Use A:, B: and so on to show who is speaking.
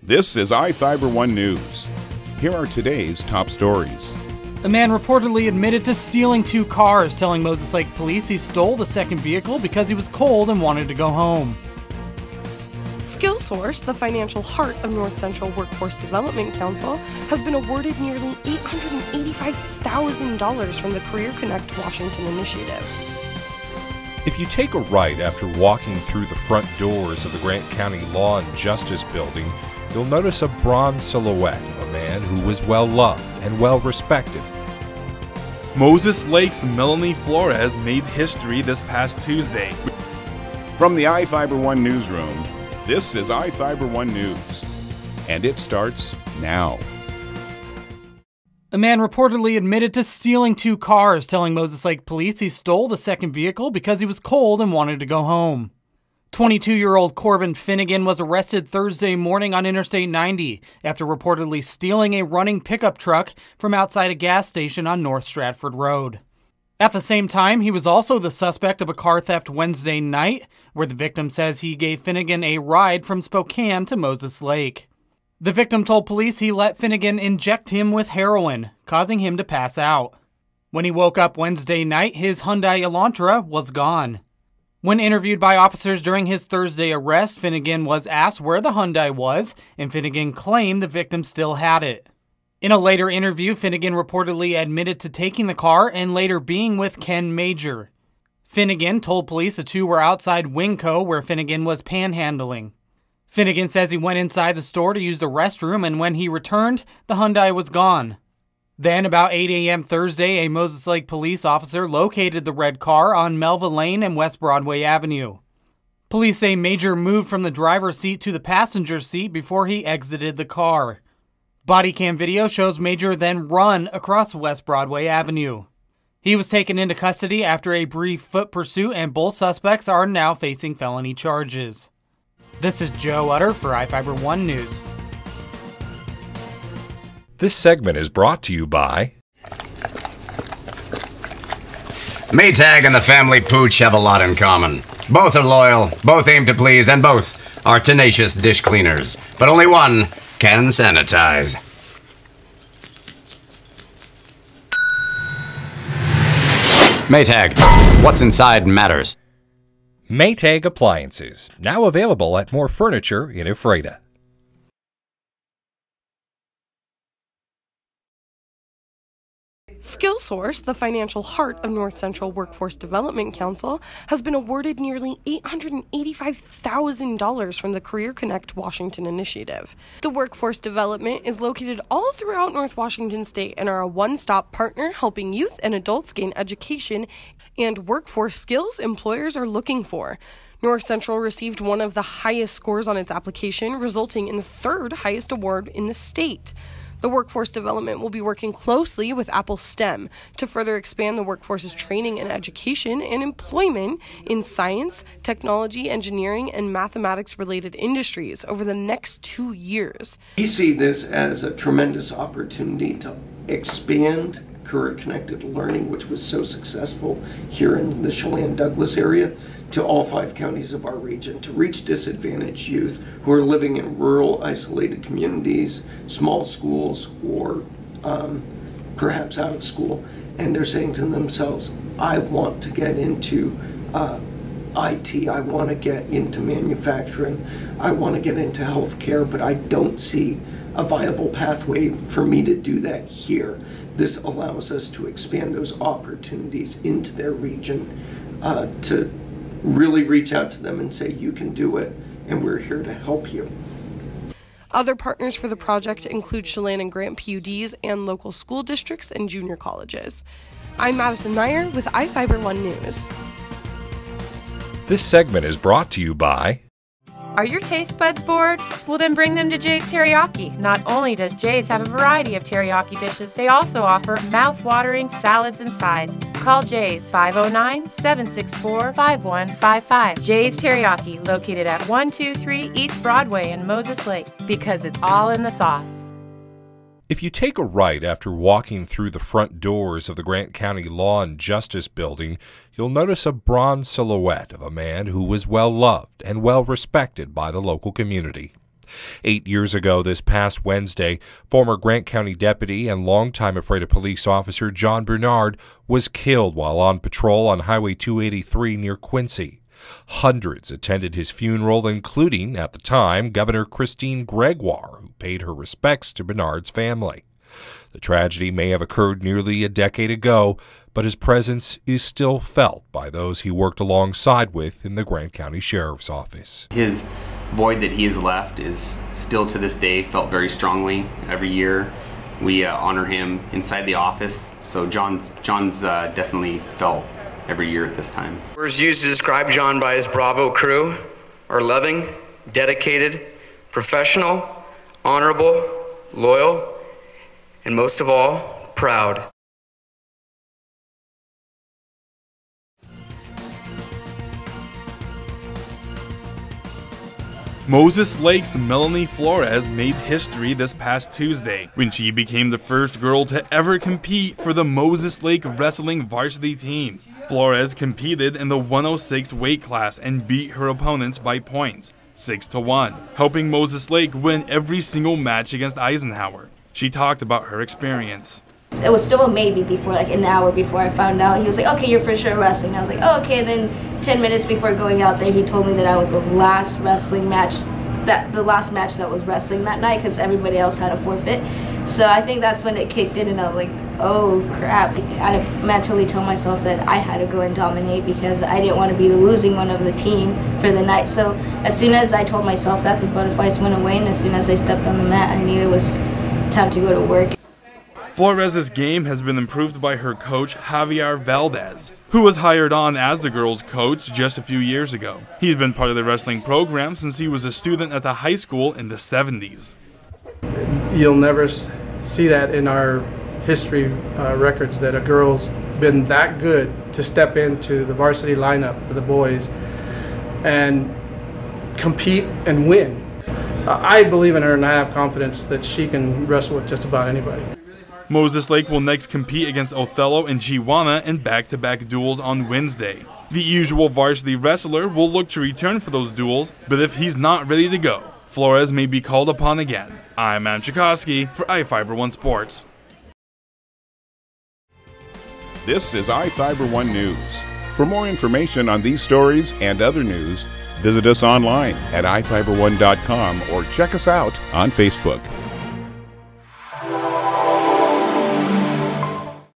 A: This is iFIBER 1 News. Here are today's top stories.
B: A man reportedly admitted to stealing 2 cars, telling Moses Lake police he stole the second vehicle because he was cold and wanted to go home.
C: SkillSource, the financial heart of North Central Workforce Development Council, has been awarded nearly $885,000 from the Career Connect Washington initiative.
D: If you take a right after walking through the front doors of the Grant County Law and Justice Building, you'll notice a bronze silhouette of a man who was well loved and well respected.
E: Moses Lake's Melanie Flores made history this past Tuesday.
A: From the iFIBER 1 newsroom, this is iFIBER 1 News. And it starts now.
B: A man reportedly admitted to stealing 2 cars, telling Moses Lake police he stole the second vehicle because he was cold and wanted to go home. 22-year-old Corbin Finnegan was arrested Thursday morning on Interstate 90 after reportedly stealing a running pickup truck from outside a gas station on North Stratford Road. At the same time, he was also the suspect of a car theft Wednesday night, where the victim says he gave Finnegan a ride from Spokane to Moses Lake. The victim told police he let Finnegan inject him with heroin, causing him to pass out. When he woke up Wednesday night, his Hyundai Elantra was gone. When interviewed by officers during his Thursday arrest, Finnegan was asked where the Hyundai was, and Finnegan claimed the victim still had it. In a later interview, Finnegan reportedly admitted to taking the car and later being with Ken Major. Finnegan told police the two were outside Winco, where Finnegan was panhandling. Finnegan says he went inside the store to use the restroom, and when he returned, the Hyundai was gone. Then, about 8 a.m. Thursday, a Moses Lake police officer located the red car on Melva Lane and West Broadway Avenue. Police say Major moved from the driver's seat to the passenger seat before he exited the car. Body cam video shows Major then run across West Broadway Avenue. He was taken into custody after a brief foot pursuit, and both suspects are now facing felony charges. This is Joe Utter for iFIBER 1 News.
D: This segment is brought to you by
F: Maytag and the family Pooch have a lot in common. Both are loyal, both aim to please, and both are tenacious dish cleaners. But only one can sanitize. Maytag. What's inside matters.
D: Maytag Appliances, now available at more furniture in Ephrata.
C: SkillSource, the financial heart of North Central Workforce Development Council, has been awarded nearly $885,000 from the Career Connect Washington initiative. The workforce development is located all throughout North Washington State and are a one-stop partner helping youth and adults gain education and workforce skills employers are looking for. North Central received one of the highest scores on its application, resulting in the 3rd highest award in the state. The workforce development will be working closely with Apple STEM to further expand the workforce's training and education and employment in science, technology, engineering, and mathematics-related industries over the next 2 years.
G: We see this as a tremendous opportunity to expand career-connected learning, which was so successful here in the Chelan-Douglas area, to all 5 counties of our region, to reach disadvantaged youth who are living in rural, isolated communities, small schools, or perhaps out of school. And they're saying to themselves, I want to get into IT, I want to get into manufacturing, I want to get into healthcare, but I don't see a viable pathway for me to do that here. This allows us to expand those opportunities into their region, to really reach out to them and say, you can do it, and we're here to help you.
C: Other partners for the project include Chelan and Grant PUDs and local school districts and junior colleges. I'm Madison Meyer with iFIBER 1 News.
D: This segment is brought to you by
H: Are your taste buds bored? Well, then bring them to Jay's Teriyaki. Not only does Jay's have a variety of teriyaki dishes, they also offer mouth-watering salads and sides. Call Jay's 509-764-5155. Jay's Teriyaki, located at 123 East Broadway in Moses Lake, because it's all in the sauce.
D: If you take a right after walking through the front doors of the Grant County Law and Justice Building, you'll notice a bronze silhouette of a man who was well loved and well respected by the local community. 8 years ago this past Wednesday, former Grant County deputy and longtime Afraid of Police officer John Barnard was killed while on patrol on Highway 283 near Quincy. Hundreds attended his funeral, including, at the time, Governor Christine Gregoire, who paid her respects to Barnard's family. The tragedy may have occurred nearly a decade ago, but his presence is still felt by those he worked alongside with in the Grant County Sheriff's Office.
I: His void that he has left is still to this day felt very strongly. Every year we honor him inside the office, so John's definitely felt every year at this time.
J: Words used to describe John by his Bravo crew are loving, dedicated, professional, honorable, loyal, and most of all, proud.
E: Moses Lake's Melanie Flores made history this past Tuesday when she became the first girl to ever compete for the Moses Lake wrestling varsity team. Flores competed in the 106 weight class and beat her opponents by points, 6-1, helping Moses Lake win every single match against Eisenhower. She talked about her experience.
K: It was still a maybe before, like an hour before I found out. He was like, okay, you're for sure wrestling. I was like, oh, okay. And then 10 minutes before going out there, he told me that I was the last wrestling match, the last match that was wrestling that night, because everybody else had a forfeit. So I think that's when it kicked in, and I was like, oh crap. I had to mentally tell myself that I had to go and dominate because I didn't want to be the losing one of the team for the night. So as soon as I told myself that, the butterflies went away, and as soon as I stepped on the mat, I knew it was time to go to work.
E: Flores' game has been improved by her coach, Javier Valdez, who was hired on as the girls' coach just a few years ago. He's been part of the wrestling program since he was a student at the high school in the 70s.
L: You'll never see that in our history records, that a girl's been that good to step into the varsity lineup for the boys and compete and win. I believe in her, and I have confidence that she can wrestle with just about anybody.
E: Moses Lake will next compete against Othello and Chihuahua in back-to-back duels on Wednesday. The usual varsity wrestler will look to return for those duels, but if he's not ready to go, Flores may be called upon again. I'm Adam Chikoski for iFIBER 1 Sports.
A: This is iFIBER 1 News. For more information on these stories and other news, visit us online at iFiber1.com or check us out on Facebook.